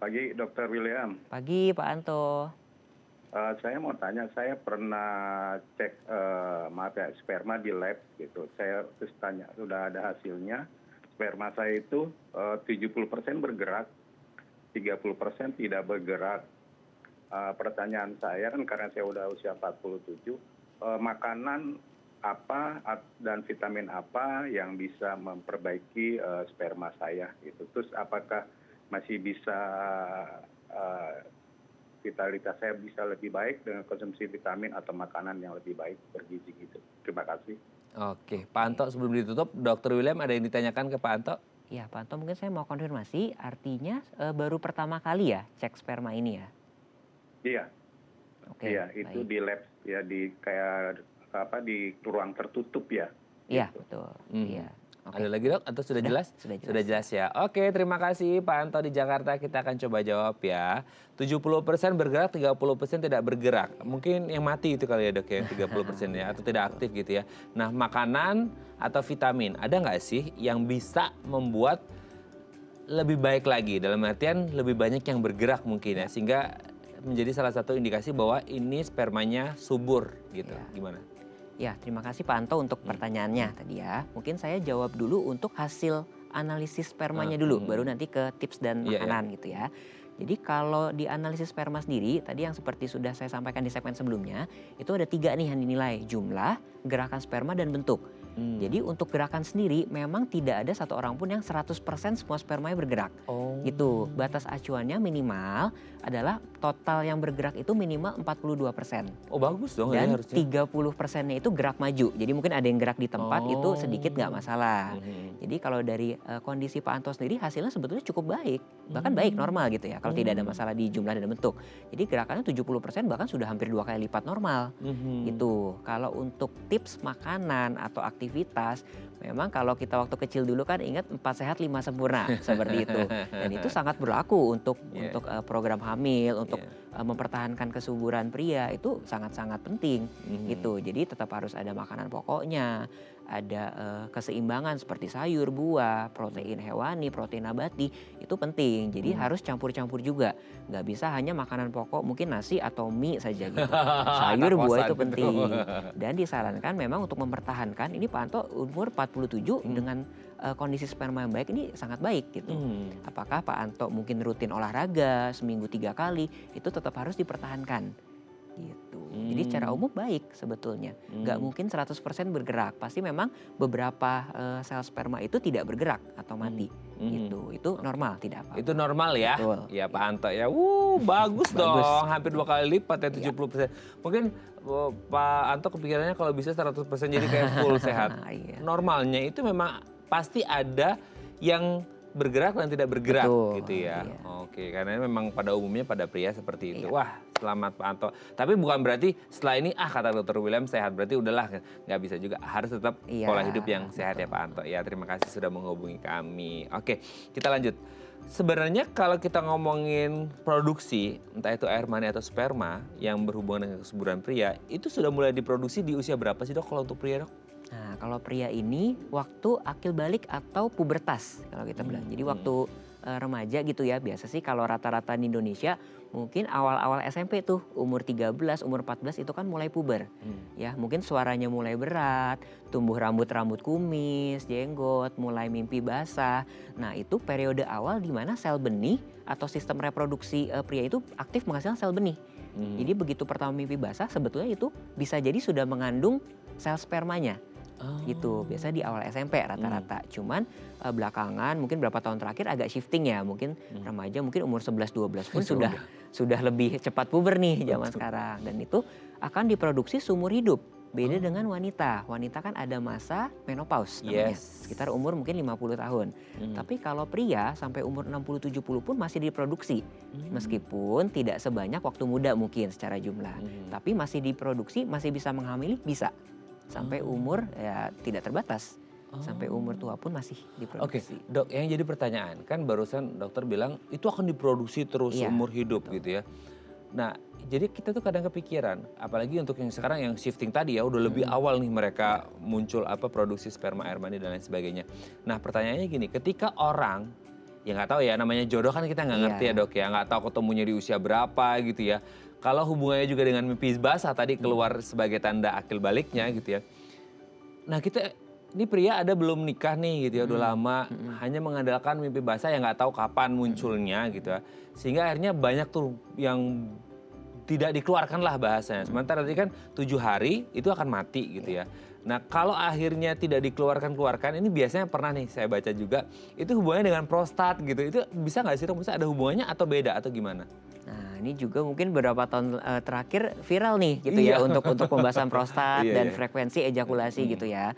Pagi, Dr. William. Pagi Pak Anto. Saya mau tanya, saya pernah cek sperma di lab gitu. Saya terus tanya, sudah ada hasilnya. Sperma saya itu 70% bergerak, 30% tidak bergerak. Pertanyaan saya kan karena saya udah usia 47, makanan apa dan vitamin apa yang bisa memperbaiki sperma saya gitu. Terus apakah masih bisa vitalitas saya bisa lebih baik dengan konsumsi vitamin atau makanan yang lebih baik bergizi gitu. Terima kasih. Oke, Pak Anto sebelum ditutup, Dr. William ada yang ditanyakan ke Pak Anto? Ya, Pak Anto, mungkin saya mau konfirmasi, artinya baru pertama kali ya cek sperma ini ya? Iya. Oke, Iya, itu baik. di lab ya, di kayak apa, di ruang tertutup ya. Iya, Gitu. betul. Iya. Oke. Ada lagi dok atau sudah jelas? Sudah jelas. Sudah jelas ya. Oke, terima kasih Pak Anto di Jakarta. Kita akan coba jawab ya. 70% bergerak, 30% tidak bergerak. Mungkin yang mati itu kali ya dok ya, 30% ya, atau tidak aktif gitu ya. Nah, makanan atau vitamin, ada nggak sih yang bisa membuat lebih baik lagi? Dalam artian lebih banyak yang bergerak mungkin ya, sehingga menjadi salah satu indikasi bahwa ini spermanya subur gitu. Ya. Gimana? Ya, terima kasih Pak Anto untuk pertanyaannya tadi ya. Mungkin saya jawab dulu untuk hasil analisis spermanya dulu, baru nanti ke tips dan makanan gitu ya. Jadi kalau di analisis sperma sendiri, tadi yang seperti sudah saya sampaikan di segmen sebelumnya, itu ada 3 nih yang dinilai, jumlah, gerakan sperma, dan bentuk. Jadi untuk gerakan sendiri memang tidak ada satu orang pun yang 100% semua spermanya bergerak. Gitu. Batas acuannya minimal adalah total yang bergerak itu minimal 42%. Oh bagus dong ya Dan harusnya. 30%-nya itu gerak maju. Jadi mungkin ada yang gerak di tempat itu sedikit nggak masalah. Jadi kalau dari kondisi Pak Anto sendiri hasilnya sebetulnya cukup baik. Bahkan baik, normal gitu ya. Kalau tidak ada masalah di jumlah dan bentuk. Jadi gerakannya 70% bahkan sudah hampir 2 kali lipat normal. Gitu. Kalau untuk tips makanan atau aktivitas, memang kalau kita waktu kecil dulu kan ingat 4 sehat 5 sempurna seperti itu. Dan itu sangat berlaku untuk program hamil, untuk mempertahankan kesuburan pria itu sangat-sangat penting gitu. Jadi tetap harus ada makanan pokoknya, ada keseimbangan seperti sayur, buah, protein hewani, protein nabati, itu penting. Jadi harus campur-campur juga. Nggak bisa hanya makanan pokok, mungkin nasi atau mie saja gitu. Sayur, buah itu penting. Dan disarankan memang untuk mempertahankan, ini Pak Anto umur 47 dengan kondisi sperma yang baik ini sangat baik gitu. Apakah Pak Anto mungkin rutin olahraga seminggu 3 kali, itu tetap harus dipertahankan gitu. Jadi secara umum baik sebetulnya. Nggak mungkin 100% bergerak. Pasti memang beberapa sel sperma itu tidak bergerak atau mati gitu. Itu normal, tidak apa-apa. Itu normal ya? Betul. Ya Pak Anto ya. Bagus dong. Hampir 2 kali lipat ya 70%. Mungkin Pak Anto kepikirannya kalau bisa 100% jadi kayak full sehat. Iya. Normalnya itu memang pasti ada yang bergerak dan tidak bergerak. Betul, Gitu ya. iya. Oke, karena memang pada umumnya pada pria seperti itu. Iya. Wah, selamat Pak Anto. Tapi bukan berarti setelah ini kata Dr. William sehat, berarti udahlah, nggak bisa juga. Harus tetap Iya, pola hidup yang sehat ya Pak Anto. Ya, terima kasih sudah menghubungi kami. Oke, kita lanjut. Sebenarnya kalau kita ngomongin produksi, entah itu air mani atau sperma yang berhubungan dengan kesuburan pria, itu sudah mulai diproduksi di usia berapa sih dok kalau untuk pria dok? Nah, kalau pria ini waktu akil balik atau pubertas kalau kita bilang. Jadi waktu remaja gitu ya, biasa sih kalau rata-rata di Indonesia mungkin awal-awal SMP tuh umur 13, umur 14 itu kan mulai puber. Ya, mungkin suaranya mulai berat, tumbuh rambut-rambut kumis, jenggot, mulai mimpi basah. Nah, itu periode awal di mana sel benih atau sistem reproduksi pria itu aktif menghasilkan sel benih. Jadi begitu pertama mimpi basah sebetulnya itu bisa jadi sudah mengandung sel spermanya. Gitu, biasa di awal SMP rata-rata. Cuman belakangan mungkin berapa tahun terakhir agak shifting ya. Mungkin remaja mungkin umur 11-12 pun sudah lebih cepat puber nih zaman sekarang. Dan itu akan diproduksi seumur hidup. Beda dengan wanita. Wanita kan ada masa menopause namanya. Sekitar umur mungkin 50 tahun. Tapi kalau pria sampai umur 60-70 pun masih diproduksi. Meskipun tidak sebanyak waktu muda mungkin secara jumlah. Tapi masih diproduksi, masih bisa menghamili, bisa. Sampai umur ya tidak terbatas. Sampai umur tua pun masih diproduksi. Oke, dok, yang jadi pertanyaan kan barusan dokter bilang itu akan diproduksi terus umur hidup gitu ya. Nah, jadi kita tuh kadang kepikiran, apalagi untuk yang sekarang yang shifting tadi ya, udah lebih awal nih mereka muncul produksi sperma, air mani dan lain sebagainya. Nah, pertanyaannya gini, ketika orang ya nggak tahu ya, namanya jodoh kan kita nggak ngerti ya dok ya, nggak tahu ketemunya di usia berapa gitu ya. Kalau hubungannya juga dengan mimpi basah tadi keluar sebagai tanda akil baliknya gitu ya. Nah kita, ini pria ada belum nikah nih gitu ya, udah lama hanya mengandalkan mimpi basah yang nggak tahu kapan munculnya gitu ya. Sehingga akhirnya banyak tuh yang tidak dikeluarkan lah bahasanya. Sementara tadi kan 7 hari itu akan mati gitu ya. Nah kalau akhirnya tidak dikeluarkan, ini biasanya pernah nih saya baca juga, itu hubungannya dengan prostat gitu. Itu bisa nggak sih dok? Bisa ada hubungannya atau beda atau gimana? Nah ini juga mungkin beberapa tahun terakhir viral nih gitu ya untuk pembahasan prostat dan frekuensi ejakulasi gitu ya.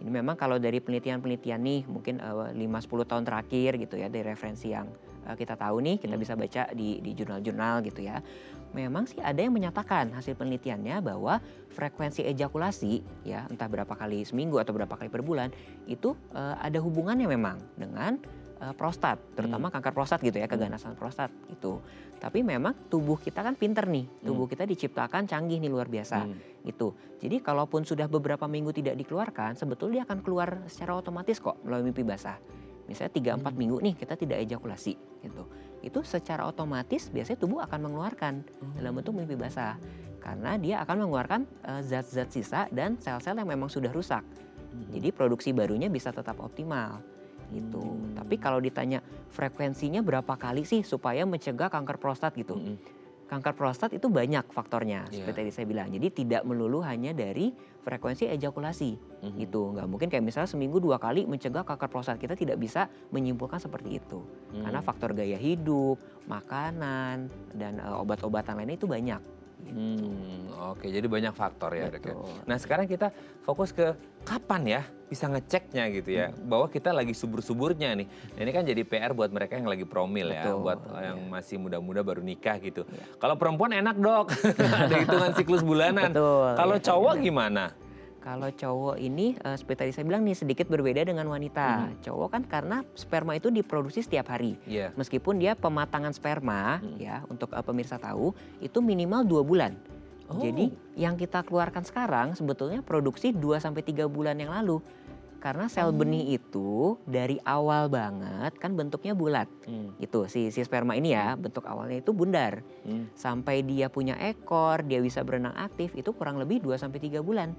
Ini memang kalau dari penelitian-penelitian nih mungkin 5-10 tahun terakhir gitu ya, dari referensi yang kita tahu nih, kita bisa baca di jurnal-jurnal gitu ya. Memang sih ada yang menyatakan hasil penelitiannya bahwa frekuensi ejakulasi ya, entah berapa kali seminggu atau berapa kali per bulan itu ada hubungannya memang dengan prostat, terutama kanker prostat gitu ya, keganasan prostat gitu. Tapi memang tubuh kita kan pinter nih, tubuh kita diciptakan canggih nih, luar biasa gitu. Jadi kalaupun sudah beberapa minggu tidak dikeluarkan, sebetulnya dia akan keluar secara otomatis kok melalui mimpi basah. Misalnya 3-4 minggu nih kita tidak ejakulasi gitu. Itu secara otomatis biasanya tubuh akan mengeluarkan dalam bentuk mimpi basah. Karena dia akan mengeluarkan zat-zat sisa dan sel-sel yang memang sudah rusak. Jadi produksi barunya bisa tetap optimal gitu. Tapi kalau ditanya frekuensinya berapa kali sih supaya mencegah kanker prostat gitu. Kanker prostat itu banyak faktornya seperti tadi saya bilang. Jadi tidak melulu hanya dari frekuensi ejakulasi gitu. Nggak mungkin kayak misalnya seminggu 2 kali mencegah kanker prostat. Kita tidak bisa menyimpulkan seperti itu. Karena faktor gaya hidup, makanan, dan obat-obatan lainnya itu banyak. Gitu. Oke, jadi banyak faktor ya dok. Nah sekarang kita fokus ke kapan ya bisa ngeceknya gitu ya, bahwa kita lagi subur-suburnya nih. Nah, ini kan jadi PR buat mereka yang lagi promil ya, buat yang masih muda-muda baru nikah gitu. Kalau perempuan enak dok, ada hitungan siklus bulanan. Kalau cowok gimana? Kalau cowok ini seperti tadi saya bilang nih sedikit berbeda dengan wanita. Cowok kan karena sperma itu diproduksi setiap hari. Meskipun dia pematangan sperma ya, untuk pemirsa tahu itu minimal 2 bulan. Jadi yang kita keluarkan sekarang sebetulnya produksi 2-3 bulan yang lalu. Karena sel benih itu dari awal banget kan bentuknya bulat. Gitu si sperma ini ya, bentuk awalnya itu bundar. Sampai dia punya ekor, dia bisa berenang aktif itu kurang lebih 2-3 bulan.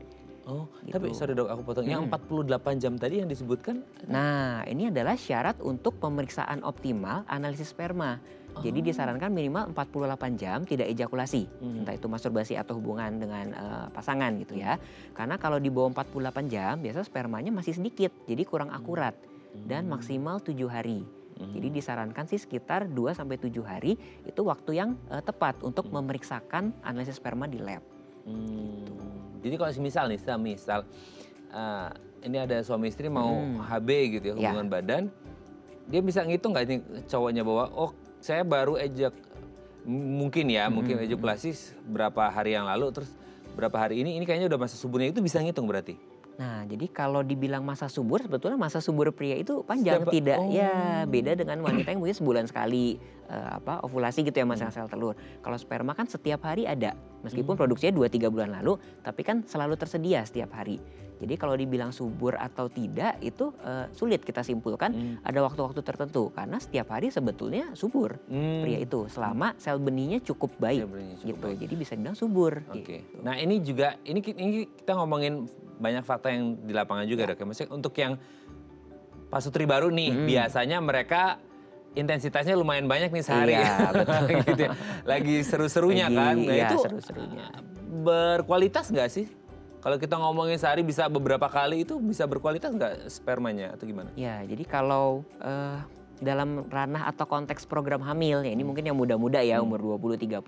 Oh, gitu. Tapi sorry dok, aku potong. Yang 48 jam tadi yang disebutkan? Nah, ini adalah syarat untuk pemeriksaan optimal analisis sperma. Jadi disarankan minimal 48 jam tidak ejakulasi. Entah itu masturbasi atau hubungan dengan pasangan gitu ya. Karena kalau di bawah 48 jam, biasa spermanya masih sedikit. Jadi kurang akurat. Dan maksimal 7 hari. Jadi disarankan sih sekitar 2-7 hari itu waktu yang tepat untuk memeriksakan analisis sperma di lab. Gitu. Jadi kalau misal ini ada suami istri mau HB gitu ya, hubungan badan, dia bisa ngitung nggak ini cowoknya bahwa saya baru mungkin ejakulasi berapa hari yang lalu, terus berapa hari ini kayaknya udah masa suburnya, itu bisa ngitung berarti? Nah, jadi kalau dibilang masa subur, sebetulnya masa subur pria itu panjang. Ya beda dengan wanita yang mungkin sebulan sekali ovulasi gitu ya, masang sel telur. Kalau sperma kan setiap hari ada, meskipun produksinya 2-3 bulan lalu, tapi kan selalu tersedia setiap hari. Jadi kalau dibilang subur atau tidak itu sulit kita simpulkan ada waktu-waktu tertentu, karena setiap hari sebetulnya subur pria itu selama sel benihnya cukup baik gitu. Jadi bisa dibilang subur. Gitu. Nah ini juga ini kita ngomongin banyak fakta yang di lapangan juga dok. Maksudnya untuk yang pasutri baru nih biasanya mereka intensitasnya lumayan banyak nih sehari. Iya, betul. Gitu ya. Lagi seru-serunya kan. Nah itu seru-serunya. Berkualitas nggak sih? Kalau kita ngomongin sehari bisa beberapa kali, itu bisa berkualitas nggak spermanya atau gimana? Ya, jadi kalau dalam ranah atau konteks program hamil, ya ini mungkin yang muda-muda ya, umur 20-30,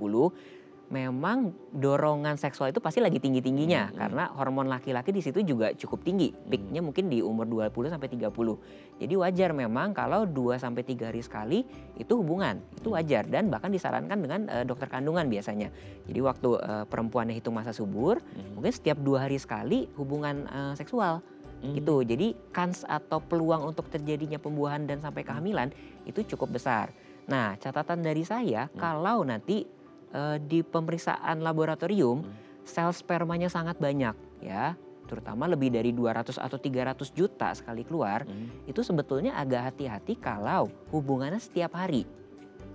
memang dorongan seksual itu pasti lagi tinggi-tingginya karena hormon laki-laki di situ juga cukup tinggi. Peaknya mungkin di umur 20-30. Jadi wajar memang kalau 2-3 hari sekali itu hubungan, itu wajar dan bahkan disarankan dengan dokter kandungan biasanya. Jadi waktu perempuannya hitung masa subur, mungkin setiap 2 hari sekali hubungan seksual. Gitu. Jadi kans atau peluang untuk terjadinya pembuahan dan sampai kehamilan itu cukup besar. Nah, catatan dari saya kalau nanti di pemeriksaan laboratorium sel spermanya sangat banyak ya, terutama lebih dari 200 atau 300 juta sekali keluar, itu sebetulnya agak hati-hati kalau hubungannya setiap hari.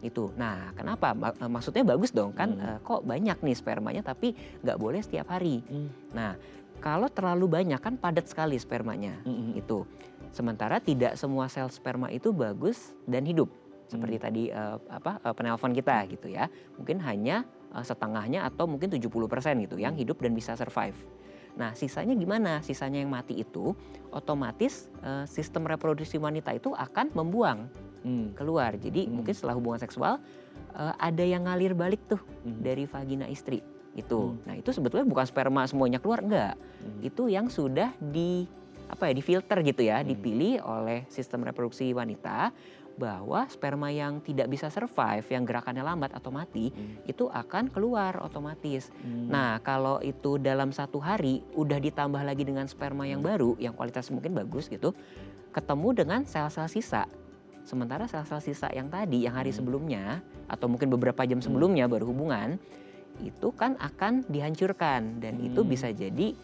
Itu. Nah, kenapa? Maksudnya bagus dong kan, kok banyak nih spermanya tapi nggak boleh setiap hari. Nah, kalau terlalu banyak kan padat sekali spermanya. Itu. Sementara tidak semua sel sperma itu bagus dan hidup. Seperti tadi penelpon kita gitu ya. Mungkin hanya setengahnya atau mungkin 70% gitu yang hidup dan bisa survive. Nah, sisanya gimana? Sisanya yang mati itu otomatis sistem reproduksi wanita itu akan membuang keluar. Jadi mungkin setelah hubungan seksual ada yang ngalir balik tuh dari vagina istri itu. Nah, itu sebetulnya bukan sperma semuanya keluar, enggak. Itu yang sudah difilter gitu ya, dipilih oleh sistem reproduksi wanita bahwa sperma yang tidak bisa survive, yang gerakannya lambat atau mati, itu akan keluar otomatis. Nah, kalau itu dalam 1 hari udah ditambah lagi dengan sperma yang baru, yang kualitas mungkin bagus gitu, ketemu dengan sel-sel sisa. Sementara sel-sel sisa yang tadi, yang hari sebelumnya, atau mungkin beberapa jam sebelumnya baru hubungan, itu kan akan dihancurkan. Dan itu bisa jadi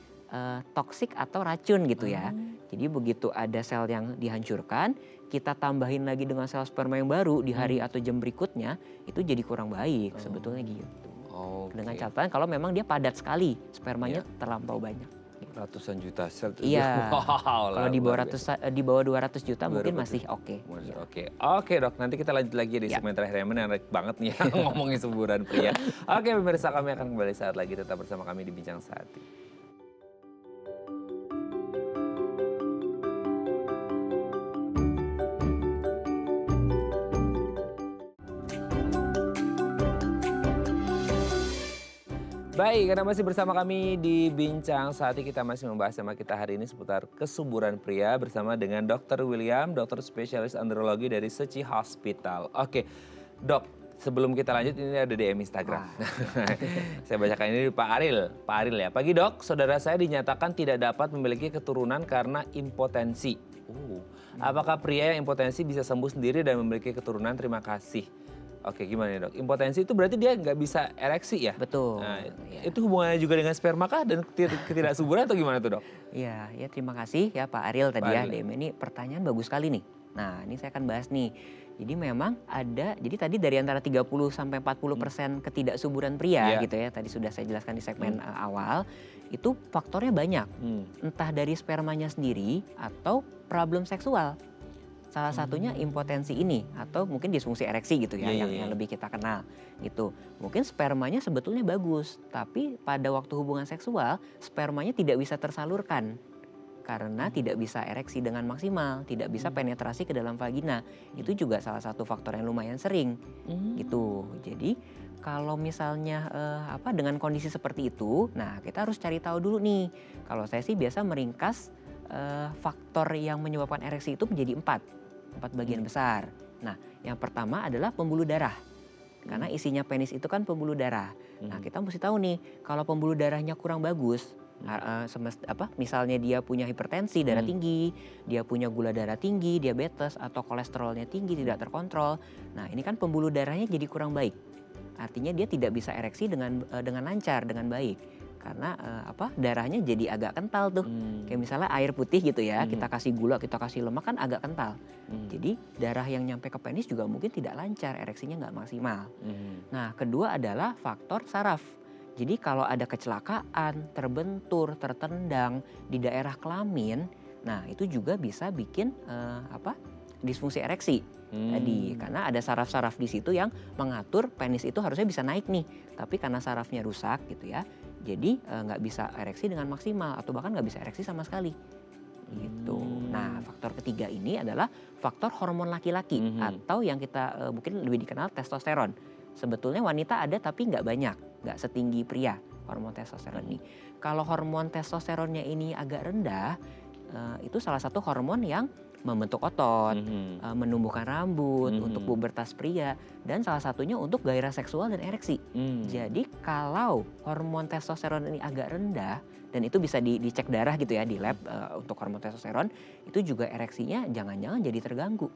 toksik atau racun gitu ya. Jadi begitu ada sel yang dihancurkan, kita tambahin lagi dengan sel sperma yang baru di hari atau jam berikutnya, itu jadi kurang baik sebetulnya gitu. Dengan catatan kalau memang dia padat sekali, spermanya terlampau banyak. Ratusan juta sel. Iya. Wow, kalau di bawah 200 juta mungkin masih oke. Oke Dok, nanti kita lanjut lagi di segmen terakhir yang menarik banget nih ya, ngomongin suburan pria. Oke pemirsa, kami akan kembali saat lagi, tetap bersama kami di Bincang Sehati. Baik, karena masih bersama kami di Bincang Sehati, kita masih membahas tema kita hari ini seputar kesuburan pria bersama dengan Dr. William, dokter spesialis andrologi dari Suci Hospital. Oke, Dok, sebelum kita lanjut ini ada DM Instagram. Saya bacakan ini Pak Aril. Pak Aril ya, pagi Dok, saudara saya dinyatakan tidak dapat memiliki keturunan karena impotensi. Apakah pria yang impotensi bisa sembuh sendiri dan memiliki keturunan? Terima kasih. Oke, gimana nih Dok? Impotensi itu berarti dia nggak bisa ereksi ya? Betul. Nah, itu hubungannya juga dengan sperma kah dan ketidaksuburan atau gimana tuh Dok? Iya, ya terima kasih ya Pak Ariel tadi ya. DM ini pertanyaan bagus sekali nih. Nah, ini saya akan bahas nih. Jadi memang ada, jadi tadi dari antara 30 sampai 40% ketidaksuburan pria gitu ya. Tadi sudah saya jelaskan di segmen awal. Itu faktornya banyak. Entah dari spermanya sendiri atau problem seksual. Salah satunya impotensi ini atau mungkin disfungsi ereksi gitu ya, yang lebih kita kenal gitu. Mungkin spermanya sebetulnya bagus, tapi pada waktu hubungan seksual spermanya tidak bisa tersalurkan karena tidak bisa ereksi dengan maksimal, tidak bisa penetrasi ke dalam vagina. Itu juga salah satu faktor yang lumayan sering gitu. Jadi kalau misalnya dengan kondisi seperti itu, nah kita harus cari tahu dulu nih. Kalau saya sih biasa meringkas faktor yang menyebabkan ereksi itu menjadi 4 bagian besar. Nah, yang pertama adalah pembuluh darah. Karena isinya penis itu kan pembuluh darah. Nah, kita mesti tahu nih, kalau pembuluh darahnya kurang bagus, misalnya dia punya hipertensi, darah tinggi, dia punya gula darah tinggi, diabetes, atau kolesterolnya tinggi, tidak terkontrol. Nah, ini kan pembuluh darahnya jadi kurang baik. Artinya dia tidak bisa ereksi dengan lancar, dengan baik. Karena darahnya jadi agak kental tuh. Kayak misalnya air putih gitu ya, kita kasih gula, kita kasih lemak kan agak kental. Jadi darah yang nyampe ke penis juga mungkin tidak lancar, ereksinya nggak maksimal. Nah, kedua adalah faktor saraf. Jadi kalau ada kecelakaan, terbentur, tertendang di daerah kelamin, nah itu juga bisa bikin disfungsi ereksi. Tadi karena ada saraf-saraf di situ yang mengatur penis itu harusnya bisa naik nih, tapi karena sarafnya rusak gitu ya, jadi nggak bisa ereksi dengan maksimal atau bahkan nggak bisa ereksi sama sekali gitu. Nah, faktor ketiga ini adalah faktor hormon laki-laki atau yang kita mungkin lebih dikenal testosteron. Sebetulnya wanita ada tapi nggak banyak, nggak setinggi pria hormon testosteron ini. Kalau hormon testosteronnya ini agak rendah, itu salah satu hormon yang membentuk otot, menumbuhkan rambut, untuk pubertas pria, dan salah satunya untuk gairah seksual dan ereksi. Jadi kalau hormon testosteron ini agak rendah, dan itu bisa dicek darah gitu ya di lab untuk hormon testosteron, itu juga ereksinya jangan-jangan jadi terganggu.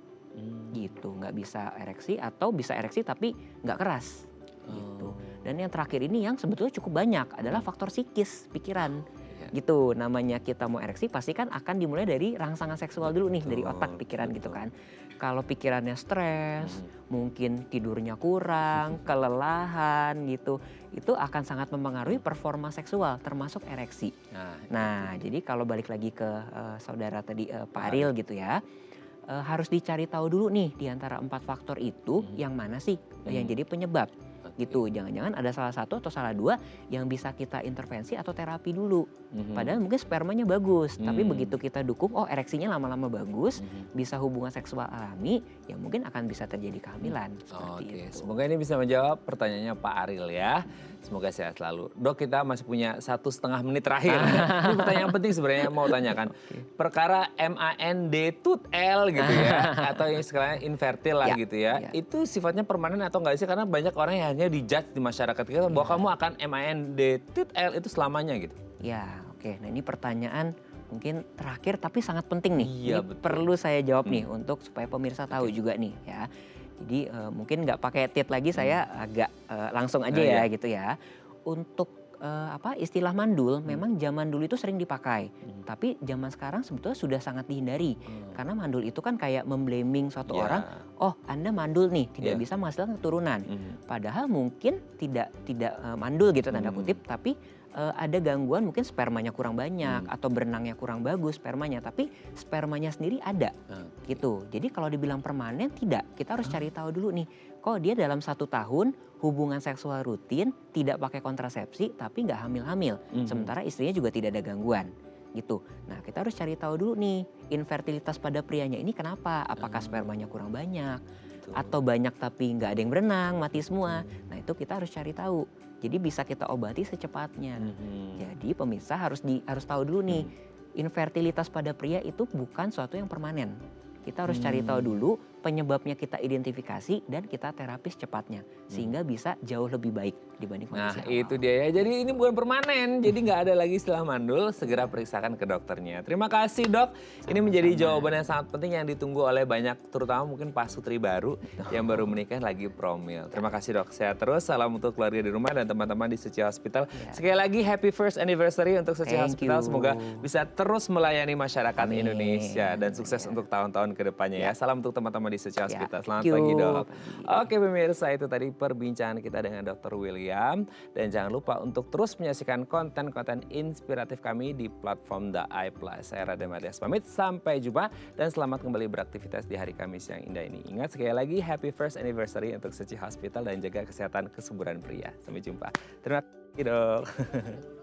Gitu, nggak bisa ereksi atau bisa ereksi tapi nggak keras. Gitu. Dan yang terakhir ini yang sebetulnya cukup banyak adalah faktor psikis, pikiran. Gitu, namanya kita mau ereksi pasti kan akan dimulai dari rangsangan seksual dulu nih, dari otak pikiran gitu kan. Kalau pikirannya stres, mungkin tidurnya kurang, kelelahan gitu, itu akan sangat mempengaruhi performa seksual termasuk ereksi. Nah, jadi kalau balik lagi ke saudara tadi Pak Ariel gitu ya, harus dicari tahu dulu nih di antara 4 faktor itu yang mana sih yang jadi penyebab. gitu. Jangan-jangan ada salah satu atau salah dua yang bisa kita intervensi atau terapi dulu. Padahal mungkin spermanya bagus, tapi begitu kita dukung, oh ereksinya lama-lama bagus, bisa hubungan seksual alami, ya mungkin akan bisa terjadi kehamilan. Seperti itu. Semoga ini bisa menjawab pertanyaannya Pak Ariel ya. Semoga sehat selalu. Dok, kita masih punya 1,5 menit terakhir. Ini pertanyaan penting sebenarnya mau tanyakan. Perkara MAND-L gitu ya, atau yang sekarang infertil lah gitu ya. Itu sifatnya permanen atau enggak sih? Karena banyak orang yang hanya dijudge di masyarakat kita bahwa kamu akan MAND-L itu selamanya gitu. Ya, oke. Nah ini pertanyaan mungkin terakhir tapi sangat penting nih. Iya, ini perlu saya jawab nih untuk supaya pemirsa tahu juga nih ya. Jadi mungkin nggak pakai tit lagi, saya agak langsung aja ya gitu ya. Untuk istilah mandul memang zaman dulu itu sering dipakai. Tapi zaman sekarang sebetulnya sudah sangat dihindari. Karena mandul itu kan kayak memblaming suatu orang, oh Anda mandul nih, tidak bisa menghasilkan keturunan. Padahal mungkin tidak mandul gitu tanda kutip, tapi ada gangguan mungkin spermanya kurang banyak atau berenangnya kurang bagus spermanya, tapi spermanya sendiri ada gitu. Jadi kalau dibilang permanen tidak, kita harus cari tahu dulu nih, kok dia dalam 1 tahun hubungan seksual rutin tidak pakai kontrasepsi tapi nggak hamil-hamil, sementara istrinya juga tidak ada gangguan gitu. Nah kita harus cari tahu dulu nih, infertilitas pada prianya ini kenapa? Apakah spermanya kurang banyak atau banyak tapi nggak ada yang berenang, mati semua? Nah itu kita harus cari tahu. Jadi bisa kita obati secepatnya. Jadi pemirsa harus tahu dulu nih, infertilitas pada pria itu bukan suatu yang permanen. Kita harus cari tahu dulu, penyebabnya kita identifikasi dan kita terapi secepatnya. Sehingga bisa jauh lebih baik dibanding kondisi awal. Itu dia ya, jadi ini bukan permanen, jadi nggak ada lagi istilah mandul, segera periksakan ke dokternya. Terima kasih dok, ini menjadi jawaban yang sangat penting yang ditunggu oleh banyak, terutama mungkin pasutri baru yang baru menikah lagi promil. Terima kasih dok, sehat terus, salam untuk keluarga di rumah dan teman-teman di Suci Hospital. Sekali lagi happy first anniversary untuk Suci Hospital, semoga bisa terus melayani masyarakat Indonesia dan sukses untuk tahun-tahun ke depannya ya. Salam untuk teman-teman di Suci Hospital. Selamat pagi dok. Oke pemirsa, itu tadi perbincangan kita dengan Dr. William. Dan jangan lupa untuk terus menyaksikan konten-konten inspiratif kami di platform The Eye Plus. Saya Raden Matias pamit, sampai jumpa dan selamat kembali beraktivitas di hari Kamis yang indah ini. Ingat sekali lagi happy first anniversary untuk Suci Hospital dan jaga kesehatan kesuburan pria. Sampai jumpa. Terima kasih dok.